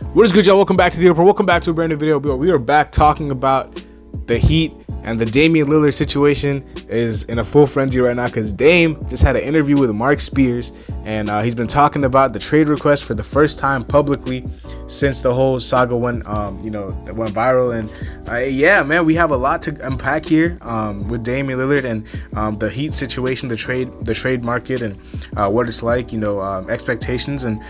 What is good, y'all? Welcome back to the report. Welcome back to a brand new video. We are back talking about the Heat, and the Damian Lillard situation is in a full frenzy right now because Dame just had an interview with Mark Spears, and he's been talking about the trade request for the first time publicly since the whole saga went that went viral. And yeah, man, we have a lot to unpack here with Damian Lillard and the Heat situation, the trade market, and what it's like, expectations, and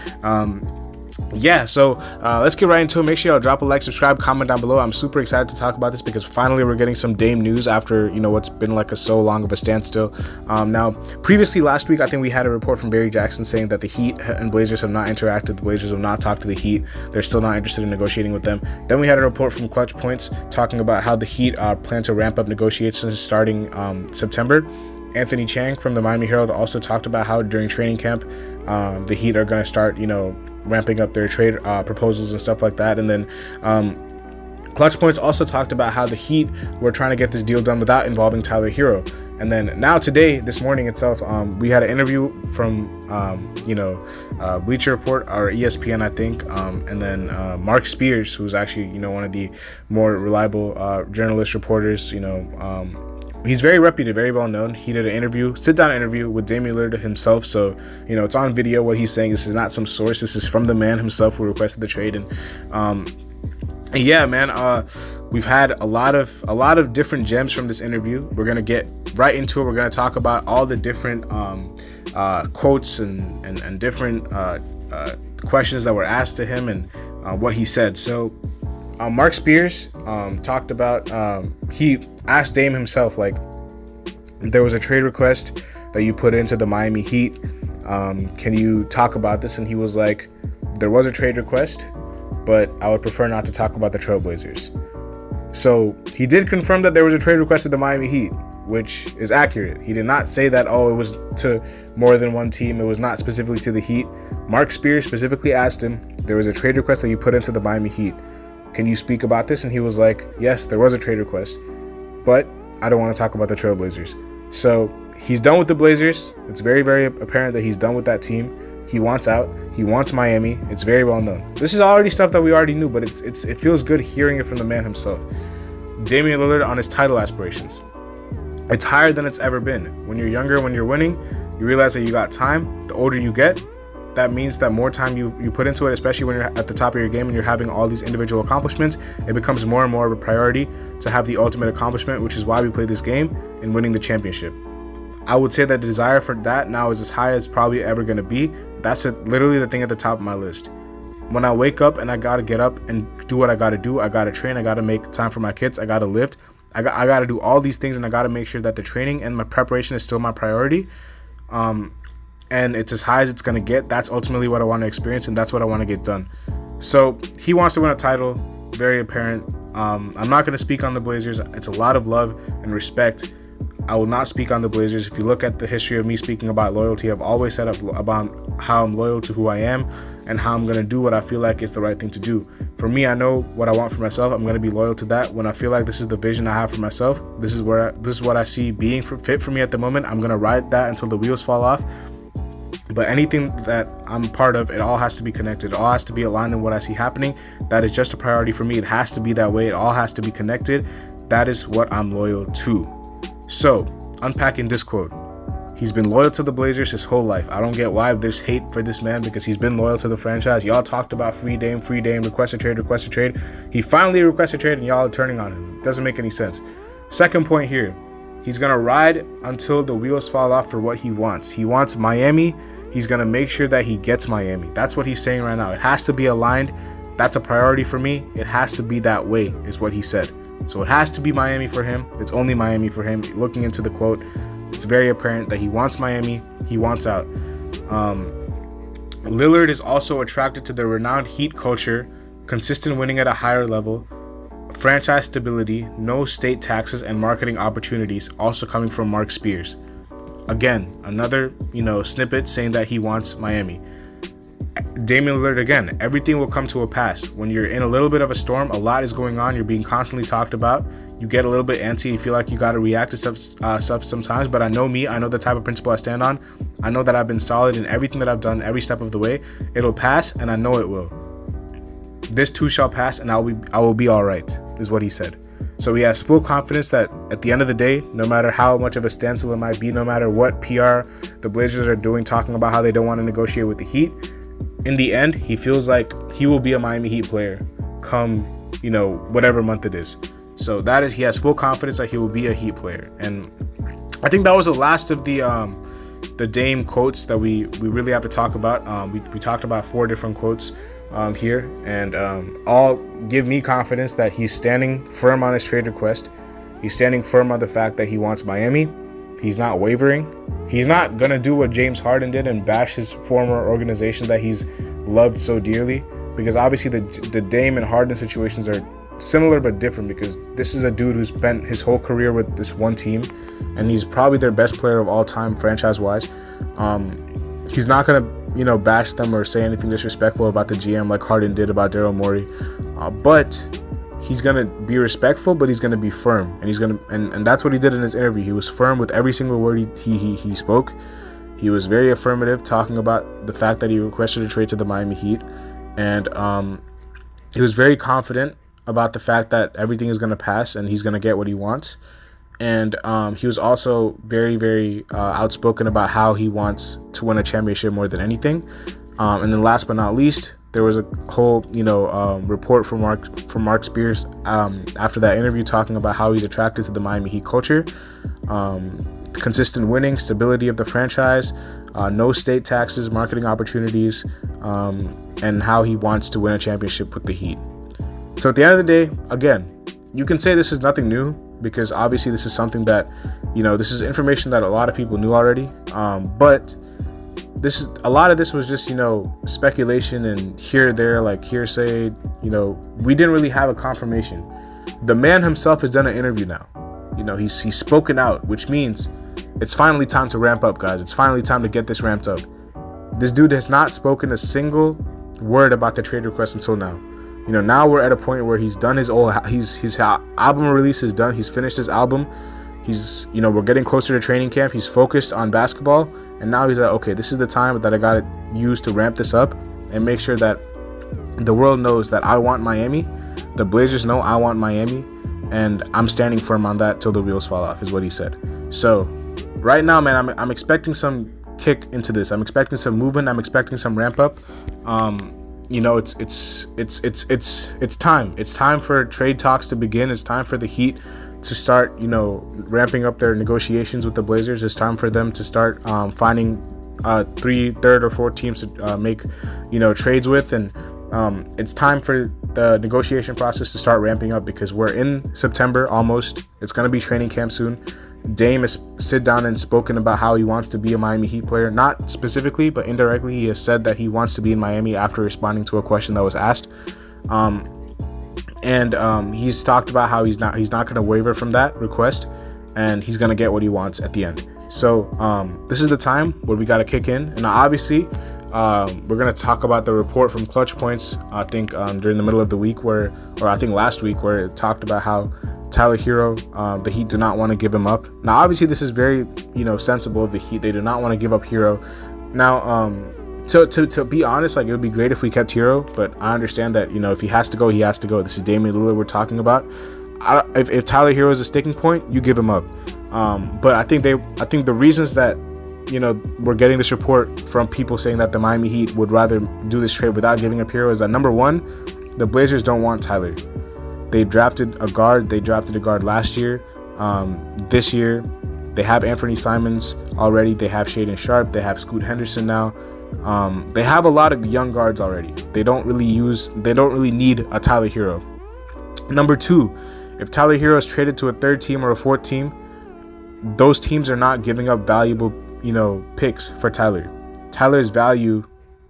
yeah, so let's get right into it. Make sure y'all drop a like, subscribe, comment down below. I'm super excited to talk about this because finally we're getting some Dame news after what's been like so long of a standstill. Now, previously last week, I think we had a report from Barry Jackson saying that the Heat and Blazers have not interacted. The Blazers have not talked to the Heat. They're still not interested in negotiating with them. Then we had a report from Clutch Points talking about how the Heat plan to ramp up negotiations starting September. Anthony Chang from the Miami Herald also talked about how during training camp, the Heat are going to start, ramping up their trade proposals and stuff like that. And then Clutch Points also talked about how the Heat were trying to get this deal done without involving Tyler Herro. And then now today, this morning itself, we had an interview from, Bleacher Report or ESPN, I think. And then Mark Spears, who's actually, one of the more reliable journalist reporters, he's very reputed, very well known. He did an sit-down interview with Damian Lillard himself. So, it's on video what he's saying. This is not some source. This is from the man himself who requested the trade. And yeah, man, we've had a lot of different gems from this interview. We're gonna get right into it. We're gonna talk about all the different quotes and different questions that were asked to him and what he said. So Mark Spears talked about, he asked Dame himself, like, there was a trade request that you put into the Miami Heat. Can you talk about this? And he was like, there was a trade request, but I would prefer not to talk about the Trailblazers. So he did confirm that there was a trade request to the Miami Heat, which is accurate. He did not say that, it was to more than one team. It was not specifically to the Heat. Mark Spears specifically asked him, there was a trade request that you put into the Miami Heat. Can you speak about this? And he was like, yes, there was a trade request, but I don't want to talk about the Trailblazers. So he's done with the Blazers. It's very, very apparent that he's done with that team. He wants out. He wants Miami. It's very well known. This is already stuff that we already knew, but it feels good hearing it from the man himself. Damian Lillard on his title aspirations. It's higher than it's ever been. When you're younger, when you're winning, you realize that you got time. The older you get, that means that more time you put into it, especially when you're at the top of your game and you're having all these individual accomplishments, it becomes more and more of a priority to have the ultimate accomplishment, which is why we play this game and winning the championship. I would say that the desire for that now is as high as probably ever going to be. That's literally the thing at the top of my list. When I wake up and I got to get up and do what I got to do, I got to train, I got to make time for my kids, I got to lift, I got to do all these things, and I got to make sure that the training and my preparation is still my priority. And it's as high as it's going to get. That's ultimately what I want to experience, and that's what I want to get done. So he wants to win a title, very apparent. I'm not going to speak on the Blazers. It's a lot of love and respect. I will not speak on the Blazers. If you look at the history of me speaking about loyalty, I've always said about how I'm loyal to who I am and how I'm going to do what I feel like is the right thing to do. For me, I know what I want for myself. I'm going to be loyal to that. When I feel like this is the vision I have for myself, this is what I see being fit for me at the moment, I'm going to ride that until the wheels fall off. But anything that I'm part of, it all has to be connected. It all has to be aligned in what I see happening. That is just a priority for me. It has to be that way. It all has to be connected. That is what I'm loyal to. So, unpacking this quote. He's been loyal to the Blazers his whole life. I don't get why there's hate for this man because he's been loyal to the franchise. Y'all talked about free Dame, request a trade. He finally requested a trade and y'all are turning on him. It doesn't make any sense. Second point here. He's going to ride until the wheels fall off for what he wants. He wants Miami. He's going to make sure that he gets Miami. That's what he's saying right now. It has to be aligned. That's a priority for me. It has to be that way, is what he said. So it has to be Miami for him. It's only Miami for him. Looking into the quote, it's very apparent that he wants Miami. He wants out. Lillard is also attracted to the renowned Heat culture, consistent winning at a higher level, franchise stability, no state taxes, and marketing opportunities, also coming from Mark Spears. Again, another, snippet saying that he wants Miami. Damian Lillard again, everything will come to a pass. When you're in a little bit of a storm, a lot is going on, you're being constantly talked about, you get a little bit antsy, you feel like you got to react to stuff sometimes, but I know me, I know the type of principle I stand on. I know that I've been solid in everything that I've done every step of the way. It'll pass, and I know it will. This too shall pass, and I will be all right, is what he said. So he has full confidence that at the end of the day, no matter how much of a standstill it might be, no matter what PR the Blazers are doing, talking about how they don't want to negotiate with the Heat, in the end, he feels like he will be a Miami Heat player come, whatever month it is. So he has full confidence that he will be a Heat player. And I think that was the last of the Dame quotes that we really have to talk about. We talked about 4 different quotes here, and all give me confidence that he's standing firm on his trade request. He's standing firm on the fact that he wants Miami. He's not wavering. He's not going to do what James Harden did and bash his former organization that he's loved so dearly, because obviously the Dame and Harden situations are similar but different, because this is a dude who spent his whole career with this one team, and he's probably their best player of all time franchise-wise. He's not going to, bash them or say anything disrespectful about the GM like Harden did about Daryl Morey. But he's going to be respectful, but he's going to be firm. And he's going to, and that's what he did in his interview. He was firm with every single word he spoke. He was very affirmative, talking about the fact that he requested a trade to the Miami Heat. And he was very confident about the fact that everything is going to pass and he's going to get what he wants. And he was also very, very outspoken about how he wants to win a championship more than anything. And then last but not least, there was a whole, report from Mark Spears after that interview, talking about how he's attracted to the Miami Heat culture, consistent winning, stability of the franchise, no state taxes, marketing opportunities, and how he wants to win a championship with the Heat. So at the end of the day, again, you can say this is nothing new, because obviously this is something that, this is information that a lot of people knew already. But a lot of this was just, speculation and here, there, like hearsay. We didn't really have a confirmation. The man himself has done an interview now. He's spoken out, which means it's finally time to ramp up, guys. It's finally time to get this ramped up. This dude has not spoken a single word about the trade request until now. Now we're at a point where he's done his album release is done. He's finished his album. He's, we're getting closer to training camp. He's focused on basketball. And now he's like, okay, this is the time that I got to use to ramp this up and make sure that the world knows that I want Miami. The Blazers know I want Miami. And I'm standing firm on that till the wheels fall off, is what he said. So right now, man, I'm expecting some kick into this. I'm expecting some movement. I'm expecting some ramp up. It's time. It's time for trade talks to begin. It's time for the Heat to start, ramping up their negotiations with the Blazers. It's time for them to start finding 3, 3rd, or 4th teams to make, trades with. And it's time for the negotiation process to start ramping up, because we're in September almost. It's going to be training camp soon. Dame has sit down and spoken about how he wants to be a Miami Heat player. Not specifically, but indirectly, he has said that he wants to be in Miami after responding to a question that was asked. He's talked about how he's not going to waver from that request, and he's going to get what he wants at the end. So this is the time where we got to kick in. And obviously, we're going to talk about the report from Clutch Points, I think during the middle of the week, or I think last week, where it talked about how Tyler Herro, the Heat do not want to give him up. Now, obviously, this is very, sensible of the Heat. They do not want to give up Herro. Now, to be honest, like, it would be great if we kept Herro, but I understand that, if he has to go, he has to go. This is Damian Lillard we're talking about. If Tyler Herro is a sticking point, you give him up. But I think the reasons that, we're getting this report from people saying that the Miami Heat would rather do this trade without giving up Herro is that, number one, the Blazers don't want Tyler. They drafted a guard. They drafted a guard last year. This year, they have Anthony Simons already. They have Shaedon Sharpe. They have Scoot Henderson now. They have a lot of young guards already. They don't really need a Tyler Herro. Number two, if Tyler Herro is traded to a 3rd team or a 4th team, those teams are not giving up valuable, picks for Tyler. Tyler's value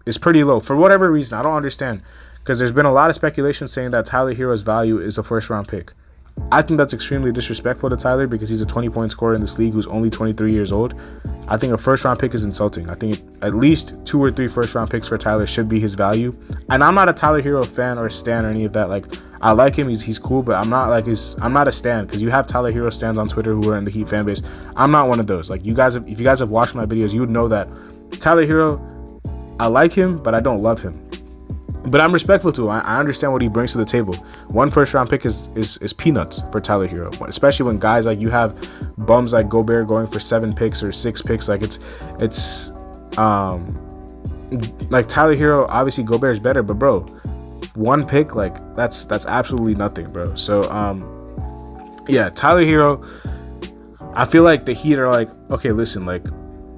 is pretty low for whatever reason. I don't understand. Because there's been a lot of speculation saying that Tyler Herro's value is a 1st-round pick. I think that's extremely disrespectful to Tyler, because he's a 20-point scorer in this league who's only 23 years old. I think a 1st-round pick is insulting. I think at least 2 or 3 1st-round picks for Tyler should be his value. And I'm not a Tyler Herro fan or stan or any of that. Like, I like him. He's cool, but I'm not a stan, because you have Tyler Herro stans on Twitter who are in the Heat fan base. I'm not one of those. Like, if you guys have watched my videos, you would know that Tyler Herro, I like him, but I don't love him. But I'm respectful to him. I understand what he brings to the table. One first round pick is peanuts for Tyler Herro, especially when guys like you have bums like Gobert going for 7 picks or 6 picks. Like it's like Tyler Herro, obviously Gobert is better, but bro, 1 pick, like that's absolutely nothing, bro. So yeah, Tyler Herro, I feel like the Heat are like, okay, listen, like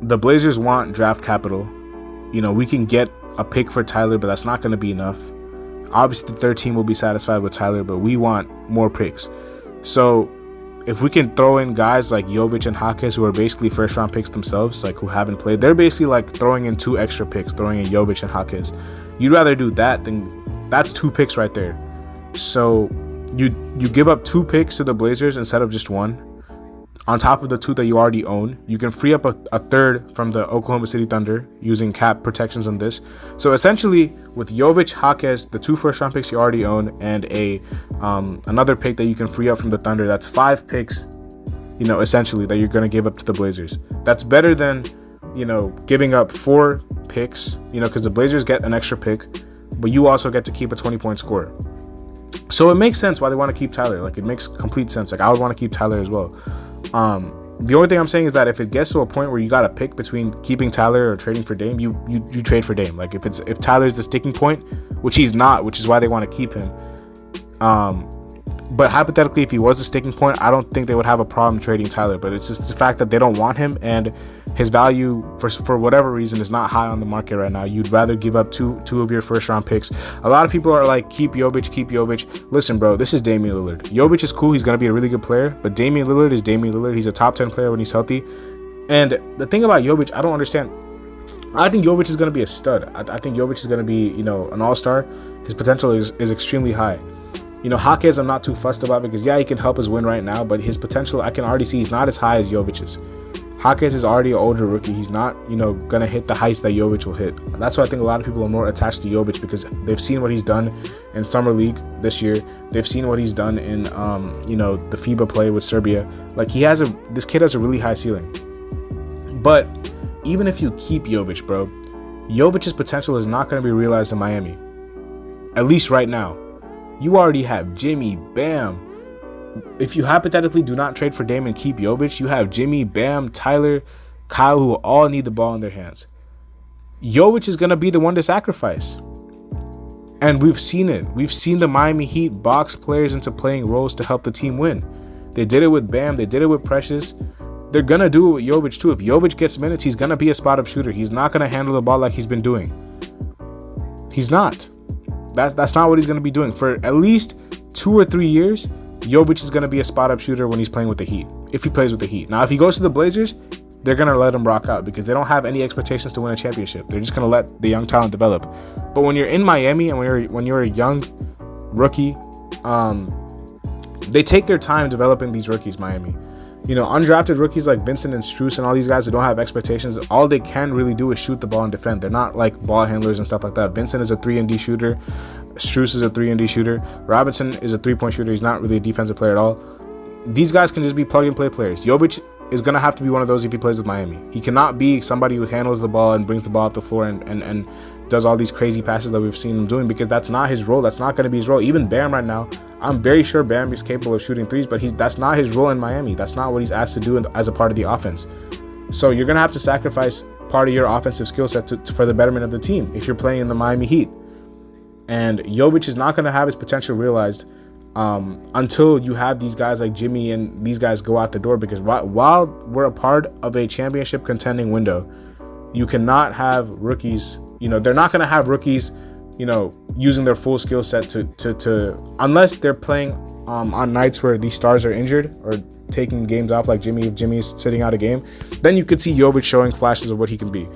the Blazers want draft capital. You know, we can get a pick for Tyler, but that's not going to be enough. Obviously, the third team will be satisfied with Tyler, but we want more picks. So if we can throw in guys like Jovic and Jaquez, who are basically first-round picks themselves, like who haven't played, they're basically like throwing in 2 extra picks, throwing in Jovic and Jaquez. You'd rather do that than that's 2 picks right there. So you give up 2 picks to the Blazers instead of just 1. On top of the 2 that you already own, you can free up a third from the Oklahoma City Thunder using cap protections on this. So essentially, with Jovic, Jaquez, the 2 first-round picks you already own, and another pick that you can free up from the Thunder, that's 5 picks, you know, essentially that you're going to give up to the Blazers. That's better than, you know, giving up 4 picks, you know, because the Blazers get an extra pick, but you also get to keep a 20-point scorer. So it makes sense why they want to keep Tyler. Like, it makes complete sense. Like, I would want to keep Tyler as well. The only thing I'm saying is that if it gets to a point where you got to pick between keeping Tyler or trading for Dame, you trade for Dame. Like if Tyler's the sticking point, which he's not, which is why they want to keep him. But hypothetically, if he was a sticking point, I don't think they would have a problem trading Tyler. But it's just the fact that they don't want him, and his value for whatever reason is not high on the market right now. You'd rather give up two of your first round picks. A lot of people are like, keep Jovic. Listen, bro, this is Damian Lillard. Jovic is cool. He's gonna be a really good player, but Damian Lillard is Damian Lillard. He's a top 10 player when he's healthy. And the thing about Jovic, I don't understand. I think Jovic is gonna be a stud. I think Jovic is gonna be, you know, an all-star. His potential is extremely high. You know, Jaquez I'm not too fussed about because, yeah, he can help us win right now, but his potential, I can already see he's not as high as Jovic's. Jaquez is already an older rookie. He's not, you know, going to hit the heights that Jovic will hit. That's why I think a lot of people are more attached to Jovic because they've seen what he's done in Summer League this year. They've seen what he's done in, you know, the FIBA play with Serbia. Like, this kid has a really high ceiling. But even if you keep Jovic, bro, Jovic's potential is not going to be realized in Miami. At least right now. You already have Jimmy, Bam. If you hypothetically do not trade for Dame and keep Jovic, you have Jimmy, Bam, Tyler, Kyle, who all need the ball in their hands. Jovic is going to be the one to sacrifice. And we've seen it. We've seen the Miami Heat box players into playing roles to help the team win. They did it with Bam. They did it with Precious. They're going to do it with Jovic too. If Jovic gets minutes, he's going to be a spot-up shooter. He's not going to handle the ball like he's been doing. He's not. That's not what he's going to be doing. For at least 2 or 3 years, Jovic is going to be a spot-up shooter when he's playing with the Heat, if he plays with the Heat. Now, if he goes to the Blazers, they're going to let him rock out because they don't have any expectations to win a championship. They're just going to let the young talent develop. But when you're in Miami and when you're a young rookie, they take their time developing these rookies, Miami. You know, undrafted rookies like Vincent and Strus and all these guys who don't have expectations, all they can really do is shoot the ball and defend. They're not like ball handlers and stuff like that. Vincent is a 3-and-D shooter. Strus is a 3-and-D shooter. Robinson is a 3-point shooter. He's not really a defensive player at all. These guys can just be plug-and-play players. Jovic is going to have to be one of those if he plays with Miami. He cannot be somebody who handles the ball and brings the ball up the floor and does all these crazy passes that we've seen him doing because that's not his role. That's not going to be his role. Even Bam right now, I'm very sure Bam is capable of shooting threes, but that's not his role in Miami. That's not what he's asked to do as a part of the offense. So you're going to have to sacrifice part of your offensive skill set for the betterment of the team if you're playing in the Miami Heat. And Jovic is not going to have his potential realized until you have these guys like Jimmy and these guys go out the door, because while we're a part of a championship contending window, you cannot have rookies, you know, they're not going to have rookies, you know, using their full skill set to unless they're playing on nights where these stars are injured or taking games off, like Jimmy, if Jimmy's sitting out a game, then you could see Jovic showing flashes of what he can be.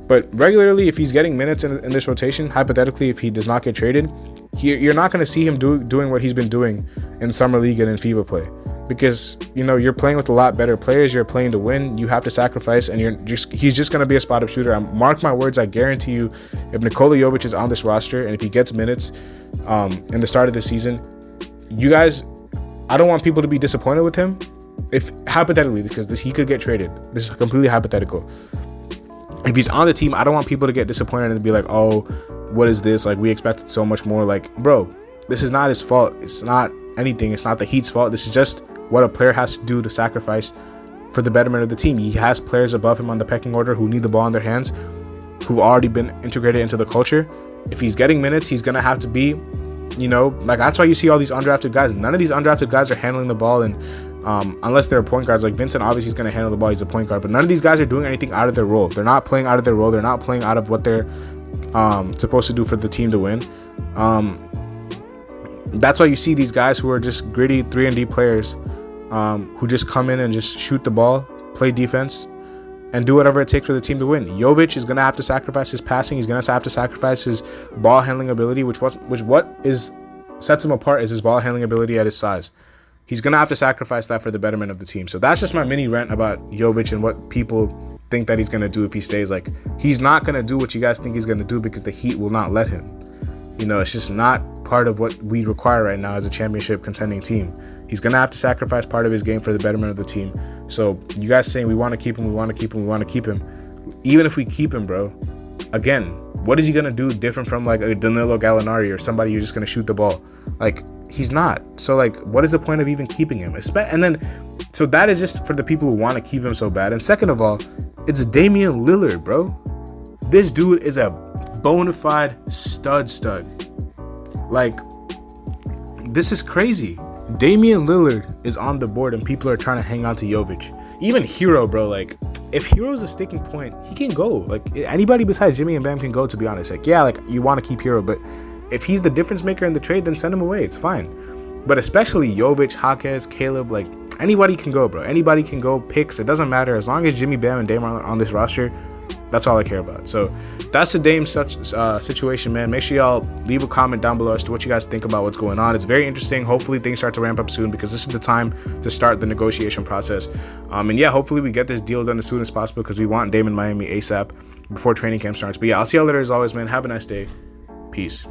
But regularly, if he's getting minutes in this rotation, hypothetically, if he does not get traded, you're not going to see him doing what he's been doing in Summer League and in FIBA play. Because, you know, you're playing with a lot better players. You're playing to win. You have to sacrifice, and he's just going to be a spot-up shooter. Mark my words, I guarantee you, if Nikola Jovic is on this roster and if he gets minutes in the start of the season, you guys, I don't want people to be disappointed with him. If hypothetically, because he could get traded. This is completely hypothetical. If he's on the team, I don't want people to get disappointed and be like, oh, what is this? Like, we expected so much more. Like, bro, this is not his fault. It's not anything. It's not the Heat's fault. This is just what a player has to do to sacrifice for the betterment of the team. He has players above him on the pecking order who need the ball in their hands, who've already been integrated into the culture. If he's getting minutes, he's going to have to be, you know, like, that's why you see all these undrafted guys. None of these undrafted guys are handling the ball, and unless they're point guards. Like Vincent, obviously he's going to handle the ball. He's a point guard, but none of these guys are doing anything out of their role. They're not playing out of their role. They're not playing out of what they're supposed to do for the team to win. That's why you see these guys who are just gritty 3-and-D players, who just come in and just shoot the ball, play defense, and do whatever it takes for the team to win. Jovic is going to have to sacrifice his passing. He's going to have to sacrifice his ball handling ability, which sets him apart is his ball handling ability at his size. He's going to have to sacrifice that for the betterment of the team. So that's just my mini rant about Jovic and what people think that he's going to do if he stays. Like, he's not going to do what you guys think he's going to do because the Heat will not let him. You know, it's just not part of what we require right now as a championship contending team. He's going to have to sacrifice part of his game for the betterment of the team. So you guys saying we want to keep him, we want to keep him, we want to keep him. Even if we keep him, bro, again, what is he going to do different from like a Danilo Gallinari or somebody who's just going to shoot the ball? Like, he's not. So, like, what is the point of even keeping him? And then, so that is just for the people who want to keep him so bad. And second of all, it's Damian Lillard, bro. This dude is a bona fide stud. Like, this is crazy. Damian Lillard is on the board and people are trying to hang on to Jovic. Even Herro, bro, like, if Herro's a sticking point, he can go. Like, anybody besides Jimmy and Bam can go, to be honest. Like, yeah, like, you want to keep Herro, but if he's the difference maker in the trade, then send him away. It's fine. But especially Jovic, Jaquez, Caleb, like, anybody can go, bro. Anybody can go. Picks, it doesn't matter. As long as Jimmy, Bam, and Dame are on this roster, that's all I care about. So that's the Dame situation, man. Make sure y'all leave a comment down below as to what you guys think about what's going on. It's very interesting. Hopefully things start to ramp up soon because this is the time to start the negotiation process. And yeah, hopefully we get this deal done as soon as possible because we want Dame in Miami ASAP before training camp starts. But yeah, I'll see y'all later as always, man. Have a nice day. Peace.